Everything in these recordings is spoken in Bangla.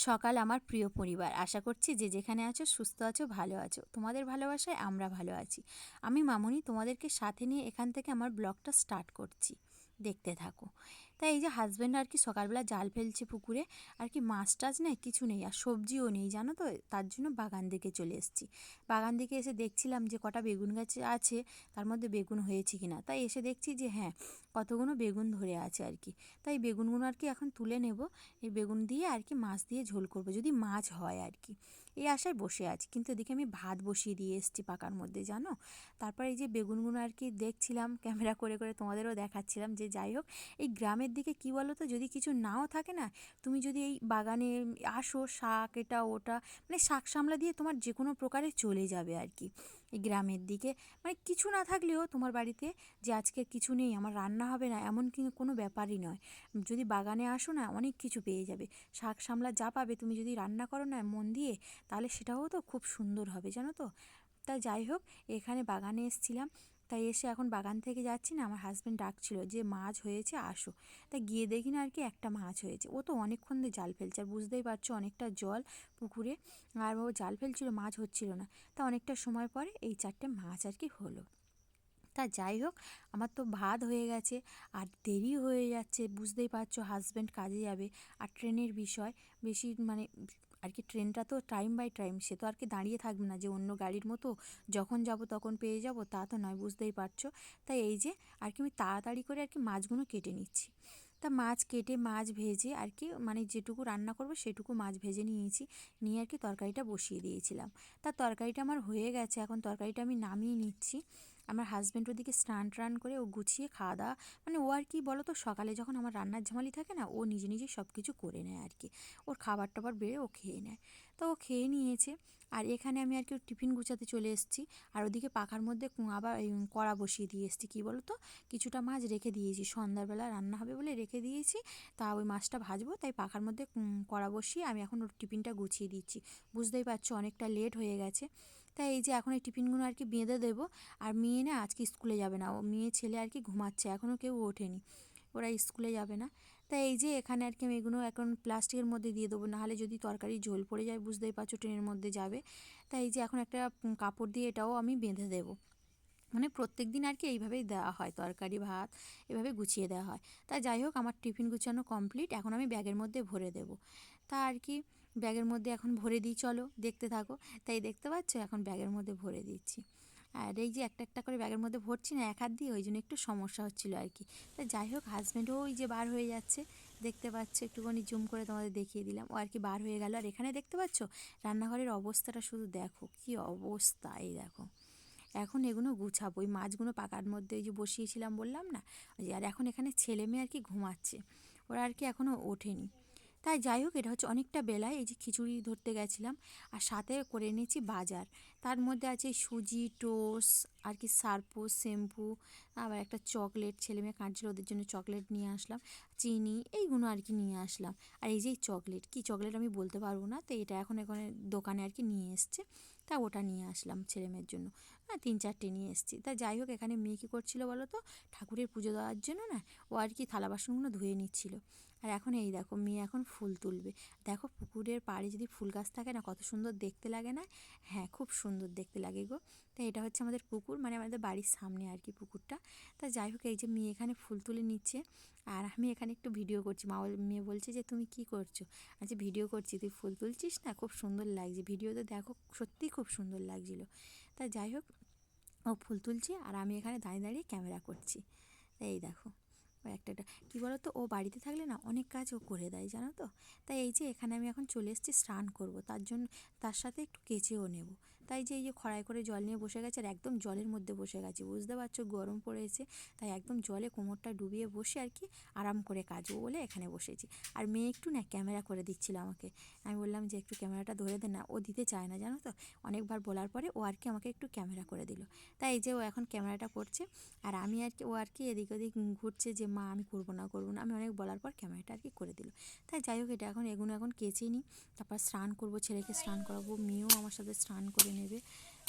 সকাল আমার প্রিয় পরিবার। আশা করছি যে যেখানে আছো সুস্থ আছো, ভালো আছো। তোমাদের ভালোবাসায় আমরা ভালো আছি। আমি মামুনি তোমাদেরকে সাথে নিয়ে এখান থেকে আমার ব্লগটা স্টার্ট করছি। দেখতে থাকো। তাই এই যে হাজব্যান্ড আর কি সকালবেলা জাল ফেলছে পুকুরে, আর কি মাছ টাছ নেই, কিছু নেই, আর সবজিও নেই জানো তো। তার জন্য বাগান দিকে চলে এসেছি। বাগান দিকে এসে দেখছিলাম যে কটা বেগুন গাছ আছে, তার মধ্যে বেগুন হয়েছে কিনা। তাই এসে দেখছি যে হ্যাঁ, কতগুলো বেগুন ধরে আছে আর কি। তাই বেগুনগুলো আর কি এখন তুলে নেব। এই বেগুন দিয়ে আর কি মাছ দিয়ে ঝোল করব, যদি মাছ হয় আর কি। এই আশায় বসে আছি, কিন্তু এদিকে আমি ভাত বসিয়ে দিয়ে এসেছি পাকার মধ্যে জানো। তারপর এই যে বেগুনগুলো আর কি দেখছিলাম, ক্যামেরা করে করে তোমাদেরও দেখাচ্ছিলাম। যে যাই হোক, এই গ্রামের দিকে কি বলো তো, যদি কিছু নাও থাকে না, তুমি যদি এই বাগানে আসো, শাক এটা ওটা মানে শাক সামলা দিয়ে তোমার যে কোনো প্রকারে চলে যাবে আর কি। এই গ্রামের দিকে মানে কিছু না থাকলেও তোমার বাড়িতে যে আজকে কিছু নেই, আমার রান্না হবে না, এমন কিন্তু কোনো ব্যাপারই নয়। যদি বাগানে আসো না, অনেক কিছু পেয়ে যাবে। শাক সামলা যা পাবে, তুমি যদি রান্না করো না মন দিয়ে, তাহলে সেটাও তো খুব সুন্দর হবে জানো তো। তা যাই হোক, এখানে বাগানে এসেছিলাম। তাই এসে এখন বাগান থেকে যাচ্ছি না, আমার হাজব্যান্ড ডাকছিল যে মাছ হয়েছে আসো। তাই গিয়ে দেখি না আর কি একটা মাছ হয়েছে। ও তো অনেকক্ষণ ধরে জাল ফেলছে, আর বুঝতেই পারছো অনেকটা জল পুকুরে। আর ও জাল ফেলছিল, মাছ হচ্ছিল না। তা অনেকটা সময় পরে এই চারটে মাছ আর কি হলো। তা যাই হোক, আমার তো ভাত হয়ে গেছে, আর দেরি হয়ে যাচ্ছে, বুঝতেই পারছো হাজব্যান্ড কাজে যাবে। আর ট্রেনের বিষয় বেশি মানে আর কি, ট্রেনটা তো টাইম বাই টাইম, সে তো আর কি দাঁড়িয়ে থাকবে না যে অন্য গাড়ির মতো যখন যাব তখন পেয়ে যাব, তা তো নয়, বুঝতেই পারছো। তাই এই যে আর কি আমি তাড়াতাড়ি করে আর কি মাছগুলো কেটে নিচ্ছি। তা মাছ কেটে মাছ ভেজে আর কি, মানে যেটুকু রান্না করবো সেটুকু মাছ ভেজে নিয়েছি। নিয়ে আর কি তরকারিটা বসিয়ে দিয়েছিলাম। তা তরকারিটা আমার হয়ে গেছে, এখন তরকারিটা আমি নামিয়ে নিচ্ছি। আমার হাজব্যান্ড ওদিকে স্নান টান করে ও গুছিয়ে খাওয়া দাওয়া, মানে ও আর কি বলো তো, সকালে যখন আমার রান্নার ঝামেলি থাকে না, ও নিজে নিজে সব কিছু করে নেয় আর কি। ওর খাবার টাবার বেড়ে ও খেয়ে নেয়। তো ও খেয়ে নিয়েছে। আর এখানে আমি আর কি ওর টিফিন গুছাতে চলে এসেছি। আর ওদিকে পাখার মধ্যে আবার এই কড়া বসিয়ে দিয়ে এসেছি। কী বলো তো, কিছুটা মাছ রেখে দিয়েছি, সন্ধ্যাবেলা রান্না হবে বলে রেখে দিয়েছি। তা ওই মাছটা ভাজবো, তাই পাখার মধ্যে কড়া বসিয়ে আমি এখন ওর টিফিনটা গুছিয়ে দিচ্ছি। বুঝতেই পারছো অনেকটা লেট হয়ে গেছে। তাই এই যে এখন এই টিফিনগুলো আর কি বেঁধে দেবো। আর মেয়ে না আজকে স্কুলে যাবে না, ও মেয়ে ছেলে আর কি ঘুমাচ্ছে, এখনও কেউ ওঠেনি, ওরা স্কুলে যাবে না। তাই এই যে এখানে আর কি আমি এগুলো এখন প্লাস্টিকের মধ্যে দিয়ে দেবো, নাহলে যদি তরকারি ঝোল পড়ে যায়, বুঝতেই পারছো ট্রেনের মধ্যে যাবে। তাই এই যে এখন একটা কাপড় দিয়ে এটাও আমি বেঁধে দেবো। মানে প্রত্যেক দিন আর কি এইভাবেই দেওয়া হয়, তরকারি ভাত এভাবে গুছিয়ে দেওয়া হয়। তা যাই হোক, আমার টিফিন গুছানো কমপ্লিট, এখন আমি ব্যাগের মধ্যে ভরে দেবো। তা আর কি ব্যাগের মধ্যে এখন ভরে দিই, চলো দেখতে থাকো। তাই দেখতে পাচ্ছ এখন ব্যাগের মধ্যে ভরে দিচ্ছি। আর এই যে একটা একটা করে ব্যাগের মধ্যে ভরছি না এক হাত দিয়ে, ওই জন্য একটু সমস্যা হচ্ছিলো আর কি। তা যাই হোক, হাজব্যান্ডও ওই যে বার হয়ে যাচ্ছে, দেখতে পাচ্ছ, একটুখানি জুম করে তোমাদের দেখিয়ে দিলাম, ও আর কি বার হয়ে গেল। আর এখানে দেখতে পাচ্ছ রান্নাঘরের অবস্থাটা শুধু দেখো, কি অবস্থা, এই দেখো। এখন এগুলো গুছাবো, ওই মাছগুলো পাকার মধ্যে ওই যে বসিয়েছিলাম বললাম না, ওই যে। আর এখন এখানে ছেলে মেয়ে আর কি ঘুমাচ্ছে, ওরা আর কি এখনও ওঠেনি। তাই যাই হোক, এটা হচ্ছে অনেকটা বেলায় এই যে খিচুড়ি ধরতে গেছিলাম, আর সাথে করে নিয়েছি বাজার। তার মধ্যে আছে সুজি, টোস্ট, আর কি সার্পো, শ্যাম্পু, আবার একটা চকলেট, ছেলে মেয়ে কাঁদছিল ওদের জন্য চকলেট নিয়ে আসলাম, চিনি, এইগুলো আর কি নিয়ে আসলাম। আর এই যে চকলেট, কী চকলেট আমি বলতে পারবো না, তো এটা এখন এখানে দোকানে আর কি নিয়ে এসছে। তা ওটা নিয়ে আসলাম ছেলে মেয়ের জন্য। হ্যাঁ, 3-4টে নিয়ে এসেছি। তা যাই হোক, এখানে মেয়ে কী করছিল বলো তো, ঠাকুরের পুজো দেওয়ার জন্য না, ও আর কি থালা বাসনগুলো ধুয়ে নিচ্ছিল। আর এখন এই দেখো, মেয়ে এখন ফুল তুলবে। দেখো পুকুরের পাড়ে যদি ফুল গাছ থাকে না, কত সুন্দর দেখতে লাগে না? হ্যাঁ, খুব সুন্দর দেখতে লাগে গো। তাই এটা হচ্ছে আমাদের পুকুর, মানে আমাদের বাড়ির সামনে আর কি পুকুরটা। তা যাই হোক, এই যে মেয়ে এখানে ফুল তুলে নিচ্ছে, আর আমি এখানে একটু ভিডিও করছি। মেয়ে বলছে যে তুমি কি করছো? আচ্ছা, ভিডিও করছি, তুই ফুল তুলছিস না, খুব সুন্দর লাগছে ভিডিওতে, দেখো সত্যিই খুব সুন্দর লাগছিলো। তা যাই হোক, ও ফুল তুলছে আর আমি এখানে দাঁড়িয়ে দাঁড়িয়ে ক্যামেরা করছি। এই দেখো, ও একটা কী বলো তো, ও বাড়িতে থাকলে না অনেক কাজ ও করে দেয় জানো তো। তাই এই যে এখানে আমি এখন চলে এসেছি স্নান করব, তার জন্য তার সাথে একটু কেচেও নেব। তাই যে এই যে খড়াই করে জল নিয়ে বসে গেছে, আর একদম জলের মধ্যে বসে গেছে, বুঝতে পারছো গরম পড়েছে। তাই একদম জলে কোমরটা ডুবিয়ে বসে আর কি আরাম করে কাচবো বলে এখানে বসেছি। আর মেয়ে একটু না ক্যামেরা করে দিচ্ছিল আমাকে। আমি বললাম যে একটু ক্যামেরাটা ধরে দে না, ও দিতে চায় না জানো তো। অনেকবার বলার পরে ও আর কি আমাকে একটু ক্যামেরা করে দিল। তাই এই যে ও এখন ক্যামেরাটা করছে, আর আমি আর কি, ও আর কি এদিক ওদিক ঘুরছে যে মা আমি করবো না করবো না, আমি অনেক বলার পর ক্যামেরাটা আর কি করে দিল। তাই যাই হোক, এটা এখন এগুলো এখন কেচে নিই, তারপর স্নান করব, ছেলেকে স্নান করাবো, মেয়েও আমার সাথে স্নান করে নেবে।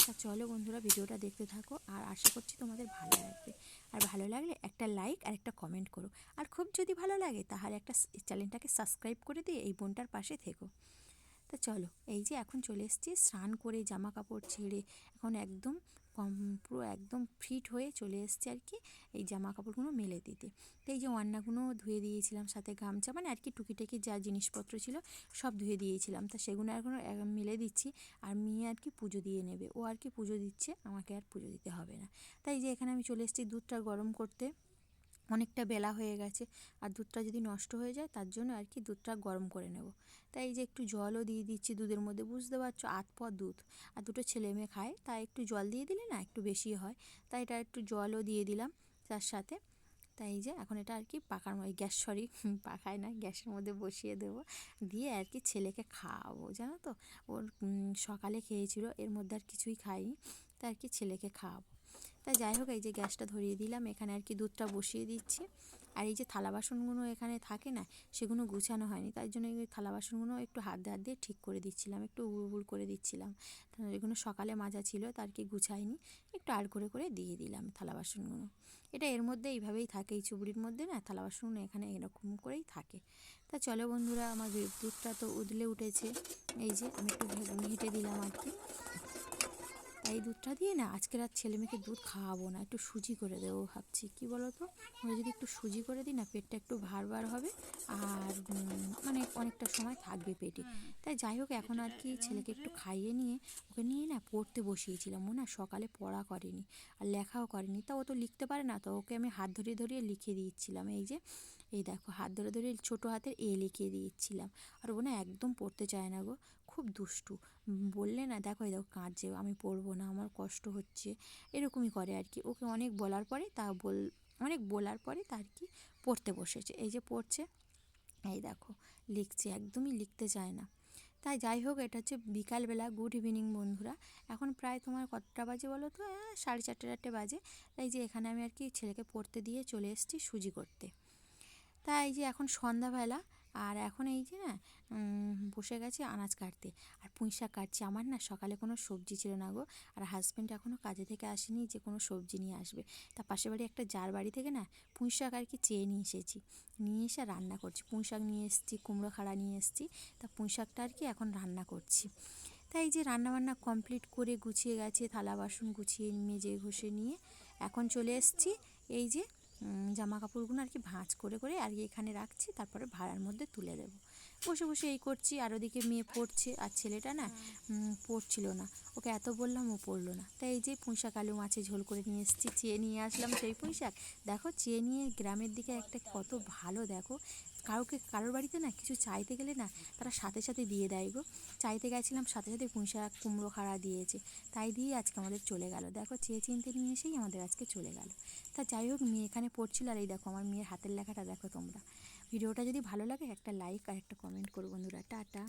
তা চলো বন্ধুরা, ভিডিওটা দেখতে থাকো, আর আশা করছি তোমাদের ভালো লাগবে। আর ভালো লাগলে একটা লাইক আর একটা কমেন্ট করো। আর খুব যদি ভালো লাগে তাহলে একটা চ্যানেলটাকে সাবস্ক্রাইব করে দিয়ে এই বোনটার পাশে থেকো। তা চলো, এই যে এখন চলে এসেছি স্নান করে, জামা কাপড় ছেড়ে এখন একদম পুরো একদম ফিট হয়ে চলে এসেছি আর কি এই জামা কাপড়গুলো মেলে দিতে। তো এই যে ওয়ান্নাগুলো ধুয়ে দিয়েছিলাম, সাথে গামছা, মানে আর কি টুকিটাকি যা জিনিসপত্র ছিল সব ধুয়ে দিয়েছিলাম। তা সেগুলো এখন মেলে দিচ্ছি। আর মেয়ে আর কি পুজো দিয়ে নেবে, ও আর কি পুজো দিচ্ছে, আমাকে আর পুজো দিতে হবে না। তাই যে এখানে আমি চলে এসেছি দুধটা গরম করতে। অনেকটা বেলা হয়ে গেছে, আর দুধটা যদি নষ্ট হয়ে যায় তার জন্য আর কি দুধটা গরম করে নেব। তাই এই যে একটু জলও দিয়ে দিচ্ছি দুধের মধ্যে, বুঝতে পারছো আধপোয়া দুধ, আর দুটো ছেলে মেয়ে খায়, তাই একটু জল দিয়ে দিলে না একটু বেশি হয়, তাই এটা একটু জলও দিয়ে দিলাম তার সাথে। তাই এই যে এখন এটা আর কি পাখার ওই গ্যাস, সরি পাখায় না, গ্যাসের মধ্যে বসিয়ে দেবো, দিয়ে আর কি ছেলেকে খাওয়াবো, জানো তো। ওর সকালে খেয়েছিল, এর মধ্যে আর কিছুই খাইনি, তাই আর কি ছেলেকে খাওয়াবো। তাই যাই হোক, এই যে গ্যাসটা ধরিয়ে দিলাম, এখানে আর কি দুধটা বসিয়ে দিচ্ছি। আর এই যে থালা বাসনগুলো এখানে থাকে না, সেগুলো গুছানো হয়নি, তাই জন্য এই থালা বাসনগুলো একটু হাত দিয়ে ঠিক করে দিচ্ছিলাম, একটু উড় করে দিচ্ছিলাম। এগুলো সকালে মাজা ছিল, তার কি গুছাইনি, একটু আড় করে দিয়ে দিলাম থালা বাসনগুলো। এটা এর মধ্যে এইভাবেই থাকে, এই চুবড়ির মধ্যে না থালা বাসনগুলো এখানে এরকম করেই থাকে। তা চলো বন্ধুরা, আমার দুধটা তো উদলে উঠেছে, এই যে আমি একটু ঘেঁটে দিলাম আর কি। তাই দুধটা দিয়ে না আজকের আর ছেলে মেয়েকে দুধ খাওয়াবো না, একটু সুজি করে দেবো ভাবছি। কি বলো তো, আমরা যদি একটু সুজি করে দিই না, পেটটা একটু ভার হবে, আর মানে অনেকটা সময় থাকবে পেটে। তাই যাই হোক, এখন আর কি ছেলেকে একটু খাইয়ে নিয়ে ওকে নিয়ে না পড়তে বসিয়েছিলাম। ও না সকালে পড়া করেনি আর লেখাও করেনি, তা ও তো লিখতে পারে না, তো ওকে আমি হাত ধরিয়ে লিখে দিচ্ছিলাম। এই যে এই দেখো, হাত ধরে ছোটো হাতের এ লিখিয়ে দিচ্ছিলাম। আর ও না একদম পড়তে চায় না গো, খুব দুষ্টু। বললে না, দেখো এই দেখো কাঁদছে, আমি পড়বো না, আমার কষ্ট হচ্ছে, এরকমই করে আর কি। ওকে অনেক বলার পরে তার কি পড়তে বসেছে, এই যে পড়ছে, এই দেখো লিখছে, একদমই লিখতে চায় না। তাই যাই হোক, এটা হচ্ছে বিকালবেলা। গুড ইভিনিং বন্ধুরা। এখন প্রায় তোমার কতটা বাজে বলো তো, 4:30 বাজে। তাই যে এখানে আমি আর কি ছেলেকে পড়তে দিয়ে চলে এসেছি সুজি করতে। তাই এই যে এখন সন্ধ্যাবেলা, আর এখন এই যে না বসে গেছে আনাজ কাটতে, আর পুঁই শাক কাটছি। আমার না সকালে কোনো সবজি ছিল না গো, আর হাজব্যান্ড এখনও কাজে থেকে আসেনি যে কোনো সবজি নিয়ে আসবে। তা পাশের বাড়ি একটা যার বাড়ি থেকে না পুঁই শাক আর কি চেয়ে নিয়ে এসেছি, নিয়ে এসে রান্না করছি। পুঁই শাক নিয়ে এসেছি, কুমড়ো খাড়া নিয়ে এসেছি, তা পুঁই শাকটা আর কি এখন রান্না করছি। তাই যে রান্নাবান্না কমপ্লিট করে গুছিয়ে গেছে, থালা বাসন গুছিয়ে মেজে ঘষে নিয়ে এখন চলে এসেছি এই যে জামা কাপড়গুলো আর কি ভাঁজ করে আর কি এখানে রাখছি, তারপরে ভাড়ার মধ্যে তুলে দেবো। বসে বসে এই করছি, আর ওদিকে মেয়ে পড়ছে, আর ছেলেটা না পড়ছিল না, ওকে এত বললাম ও পড়লো না। তাই এই যে পুঁইশাক আলু মাছে ঝোল করে নিয়ে এসেছি, চেয়ে নিয়ে আসলাম সেই পুঁইশাক। দেখো চেয়ে নিয়ে গ্রামের দিকে একটা কত ভালো, দেখো কারোর বাড়িতে না কিছু চাইতে গেলে না তারা সাথে সাথে দিয়ে দেয় গো। চাইতে গেছিলাম, সাথে সাথে পুঁইশাক কুমড়ো খাড়া দিয়েছে, তাই দিয়ে আজকে আমাদের চলে গেল। দেখো চেয়ে চিনতে নিয়ে এসেই আমাদের আজকে চলে গেল। তা যাই হোক, মেয়ে এখানে পড়ছিল, আর এই দেখো আমার মেয়ের হাতের লেখাটা দেখো তোমরা। ভিডিওটা যদি ভালো লাগে একটা লাইক আর একটা কমেন্ট করো বন্ধুরা। টাটা।